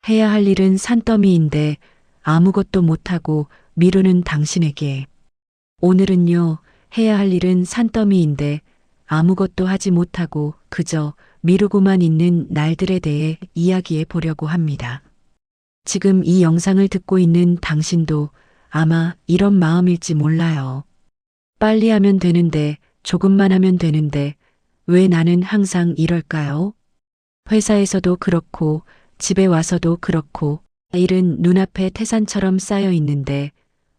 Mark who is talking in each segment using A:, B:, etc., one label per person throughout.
A: 해야 할 일은 산더미인데 아무것도 못하고 미루는 당신에게. 오늘은요, 해야 할 일은 산더미인데 아무것도 하지 못하고 그저 미루고만 있는 날들에 대해 이야기해 보려고 합니다. 지금 이 영상을 듣고 있는 당신도 아마 이런 마음일지 몰라요. 빨리 하면 되는데, 조금만 하면 되는데, 왜 나는 항상 이럴까요? 회사에서도 그렇고, 집에 와서도 그렇고, 일은 눈앞에 태산처럼 쌓여 있는데,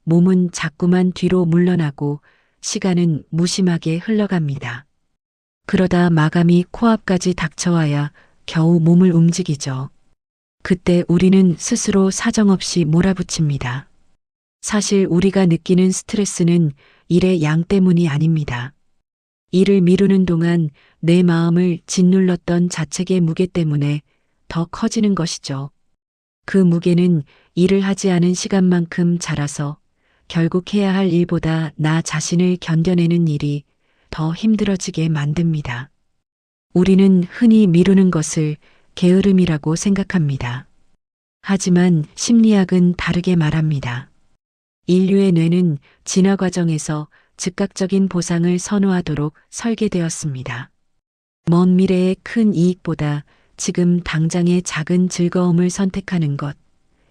A: 몸은 자꾸만 뒤로 물러나고, 시간은 무심하게 흘러갑니다. 그러다 마감이 코앞까지 닥쳐와야 겨우 몸을 움직이죠. 그때 우리는 스스로 사정없이 몰아붙입니다. 사실 우리가 느끼는 스트레스는 일의 양 때문이 아닙니다. 일을 미루는 동안 내 마음을 짓눌렀던 자책의 무게 때문에 더 커지는 것이죠. 그 무게는 일을 하지 않은 시간만큼 자라서 결국 해야 할 일보다 나 자신을 견뎌내는 일이 더 힘들어지게 만듭니다. 우리는 흔히 미루는 것을 게으름이라고 생각합니다. 하지만 심리학은 다르게 말합니다. 인류의 뇌는 진화 과정에서 즉각적인 보상을 선호하도록 설계되었습니다. 먼 미래의 큰 이익보다 지금 당장의 작은 즐거움을 선택하는 것,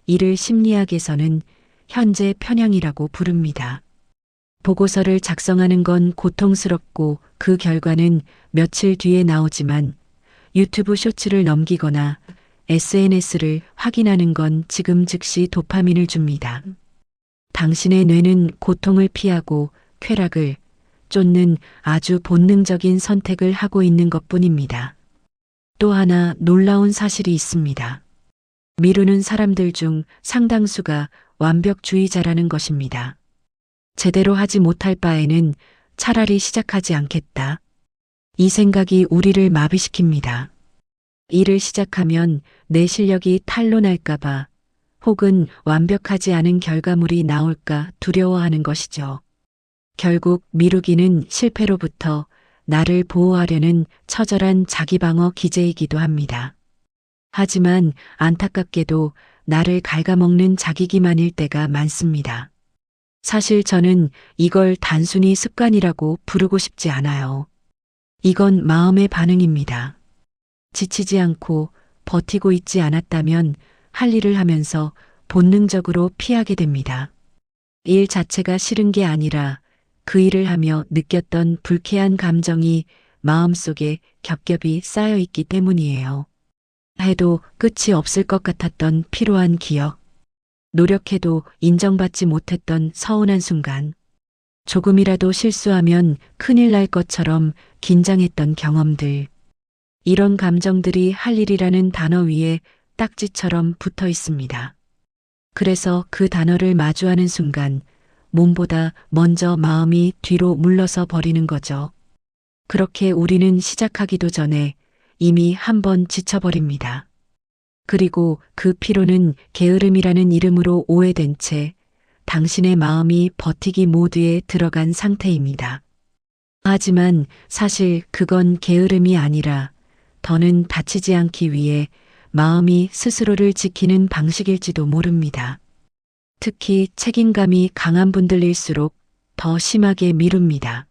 A: 이를 심리학에서는 현재 편향이라고 부릅니다. 보고서를 작성하는 건 고통스럽고 그 결과는 며칠 뒤에 나오지만 유튜브 쇼츠를 넘기거나 SNS를 확인하는 건 지금 즉시 도파민을 줍니다. 당신의 뇌는 고통을 피하고 쾌락을 쫓는 아주 본능적인 선택을 하고 있는 것뿐입니다. 또 하나 놀라운 사실이 있습니다. 미루는 사람들 중 상당수가 완벽주의자라는 것입니다. 제대로 하지 못할 바에는 차라리 시작하지 않겠다. 이 생각이 우리를 마비시킵니다. 일을 시작하면 내 실력이 탄로날까봐 혹은 완벽하지 않은 결과물이 나올까 두려워하는 것이죠. 결국 미루기는 실패로부터 나를 보호하려는 처절한 자기방어 기제이기도 합니다. 하지만 안타깝게도 나를 갉아먹는 자기기만일 때가 많습니다. 사실 저는 이걸 단순히 습관이라고 부르고 싶지 않아요. 이건 마음의 반응입니다. 지치지 않고 버티고 있지 않았다면 할 일을 하면서 본능적으로 피하게 됩니다. 일 자체가 싫은 게 아니라 그 일을 하며 느꼈던 불쾌한 감정이 마음속에 겹겹이 쌓여 있기 때문이에요. 해도 끝이 없을 것 같았던 피로한 기억, 노력해도 인정받지 못했던 서운한 순간, 조금이라도 실수하면 큰일 날 것처럼 긴장했던 경험들, 이런 감정들이 할 일이라는 단어 위에 딱지처럼 붙어 있습니다. 그래서 그 단어를 마주하는 순간 몸보다 먼저 마음이 뒤로 물러서 버리는 거죠. 그렇게 우리는 시작하기도 전에 이미 한 번 지쳐버립니다. 그리고 그 피로는 게으름이라는 이름으로 오해된 채 당신의 마음이 버티기 모드에 들어간 상태입니다. 하지만 사실 그건 게으름이 아니라 더는 다치지 않기 위해 마음이 스스로를 지키는 방식일지도 모릅니다. 특히 책임감이 강한 분들일수록 더 심하게 미룹니다.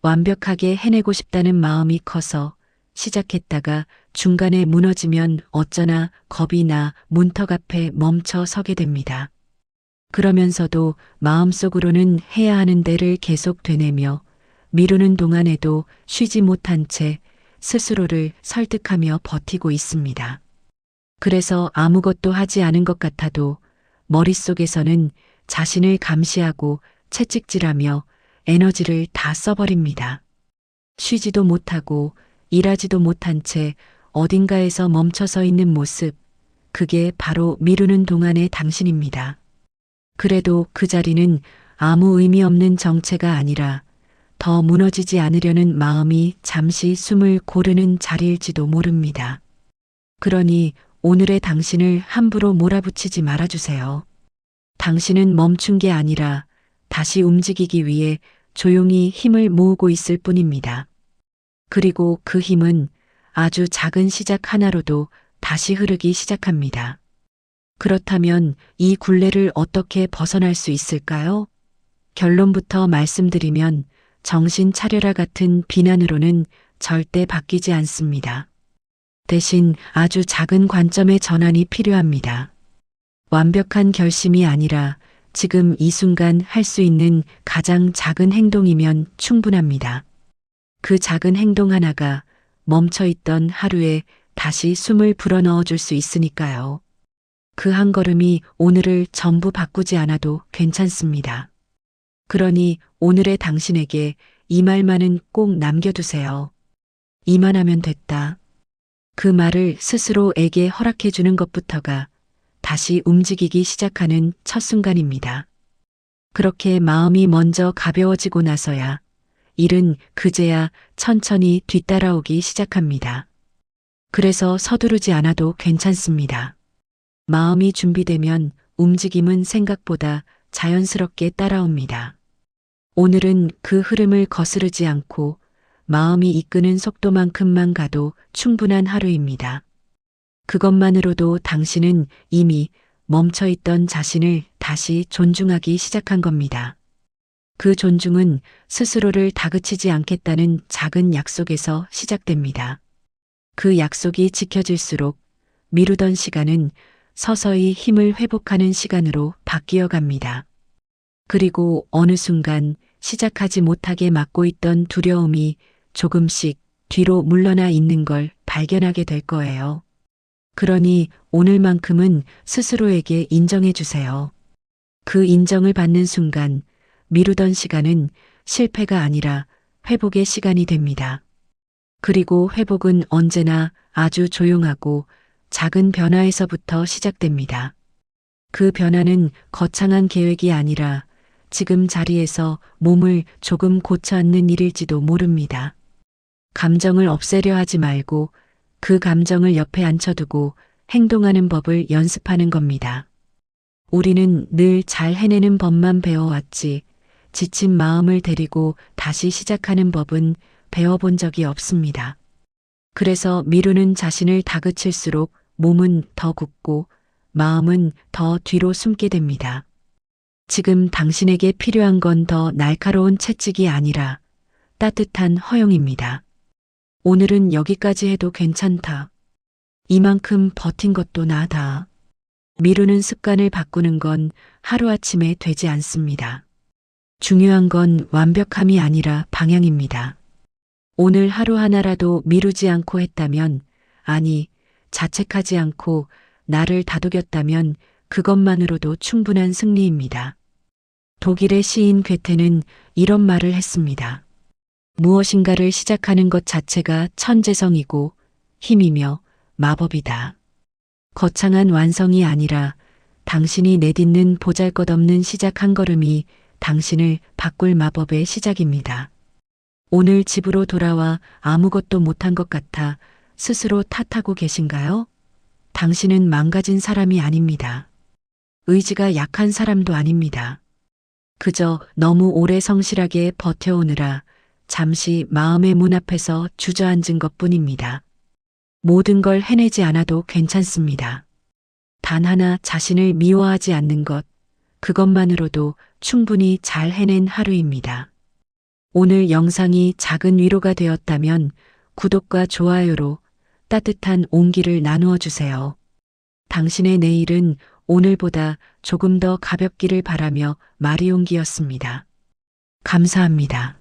A: 완벽하게 해내고 싶다는 마음이 커서 시작했다가 중간에 무너지면 어쩌나 겁이 나 문턱 앞에 멈춰 서게 됩니다. 그러면서도 마음속으로는 해야 하는 데를 계속 되뇌며 미루는 동안에도 쉬지 못한 채 스스로를 설득하며 버티고 있습니다. 그래서 아무것도 하지 않은 것 같아도 머릿속에서는 자신을 감시하고 채찍질하며 에너지를 다 써버립니다. 쉬지도 못하고 일하지도 못한 채 어딘가에서 멈춰서 있는 모습, 그게 바로 미루는 동안의 당신입니다. 그래도 그 자리는 아무 의미 없는 정체가 아니라 더 무너지지 않으려는 마음이 잠시 숨을 고르는 자리일지도 모릅니다. 그러니 오늘의 당신을 함부로 몰아붙이지 말아주세요. 당신은 멈춘 게 아니라 다시 움직이기 위해 조용히 힘을 모으고 있을 뿐입니다. 그리고 그 힘은 아주 작은 시작 하나로도 다시 흐르기 시작합니다. 그렇다면 이 굴레를 어떻게 벗어날 수 있을까요? 결론부터 말씀드리면 정신 차려라 같은 비난으로는 절대 바뀌지 않습니다. 대신 아주 작은 관점의 전환이 필요합니다. 완벽한 결심이 아니라 지금 이 순간 할 수 있는 가장 작은 행동이면 충분합니다. 그 작은 행동 하나가 멈춰있던 하루에 다시 숨을 불어넣어 줄 수 있으니까요. 그 한 걸음이 오늘을 전부 바꾸지 않아도 괜찮습니다. 그러니 오늘의 당신에게 이 말만은 꼭 남겨두세요. 이만하면 됐다. 그 말을 스스로에게 허락해 주는 것부터가 다시 움직이기 시작하는 첫 순간입니다. 그렇게 마음이 먼저 가벼워지고 나서야 일은 그제야 천천히 뒤따라오기 시작합니다. 그래서 서두르지 않아도 괜찮습니다. 마음이 준비되면 움직임은 생각보다 자연스럽게 따라옵니다. 오늘은 그 흐름을 거스르지 않고 마음이 이끄는 속도만큼만 가도 충분한 하루입니다. 그것만으로도 당신은 이미 멈춰있던 자신을 다시 존중하기 시작한 겁니다. 그 존중은 스스로를 다그치지 않겠다는 작은 약속에서 시작됩니다. 그 약속이 지켜질수록 미루던 시간은 서서히 힘을 회복하는 시간으로 바뀌어 갑니다. 그리고 어느 순간 시작하지 못하게 막고 있던 두려움이 조금씩 뒤로 물러나 있는 걸 발견하게 될 거예요. 그러니 오늘만큼은 스스로에게 인정해 주세요. 그 인정을 받는 순간 미루던 시간은 실패가 아니라 회복의 시간이 됩니다. 그리고 회복은 언제나 아주 조용하고 작은 변화에서부터 시작됩니다. 그 변화는 거창한 계획이 아니라 지금 자리에서 몸을 조금 고쳐 앉는 일일지도 모릅니다. 감정을 없애려 하지 말고 그 감정을 옆에 앉혀두고 행동하는 법을 연습하는 겁니다. 우리는 늘 잘 해내는 법만 배워왔지 지친 마음을 데리고 다시 시작하는 법은 배워본 적이 없습니다. 그래서 미루는 자신을 다그칠수록 몸은 더 굳고 마음은 더 뒤로 숨게 됩니다. 지금 당신에게 필요한 건 더 날카로운 채찍이 아니라 따뜻한 허용입니다. 오늘은 여기까지 해도 괜찮다. 이만큼 버틴 것도 나다. 미루는 습관을 바꾸는 건 하루아침에 되지 않습니다. 중요한 건 완벽함이 아니라 방향입니다. 오늘 하루 하나라도 미루지 않고 했다면, 아니, 자책하지 않고 나를 다독였다면 그것만으로도 충분한 승리입니다. 독일의 시인 괴테는 이런 말을 했습니다. 무엇인가를 시작하는 것 자체가 천재성이고 힘이며 마법이다. 거창한 완성이 아니라 당신이 내딛는 보잘것없는 시작 한 걸음이 당신을 바꿀 마법의 시작입니다. 오늘 집으로 돌아와 아무것도 못한 것 같아 스스로 탓하고 계신가요? 당신은 망가진 사람이 아닙니다. 의지가 약한 사람도 아닙니다. 그저 너무 오래 성실하게 버텨오느라 잠시 마음의 문 앞에서 주저앉은 것뿐입니다. 모든 걸 해내지 않아도 괜찮습니다. 단 하나 자신을 미워하지 않는 것, 그것만으로도 충분히 잘 해낸 하루입니다. 오늘 영상이 작은 위로가 되었다면 구독과 좋아요로 따뜻한 온기를 나누어 주세요. 당신의 내일은 오늘보다 조금 더 가볍기를 바라며 마리온기였습니다. 감사합니다.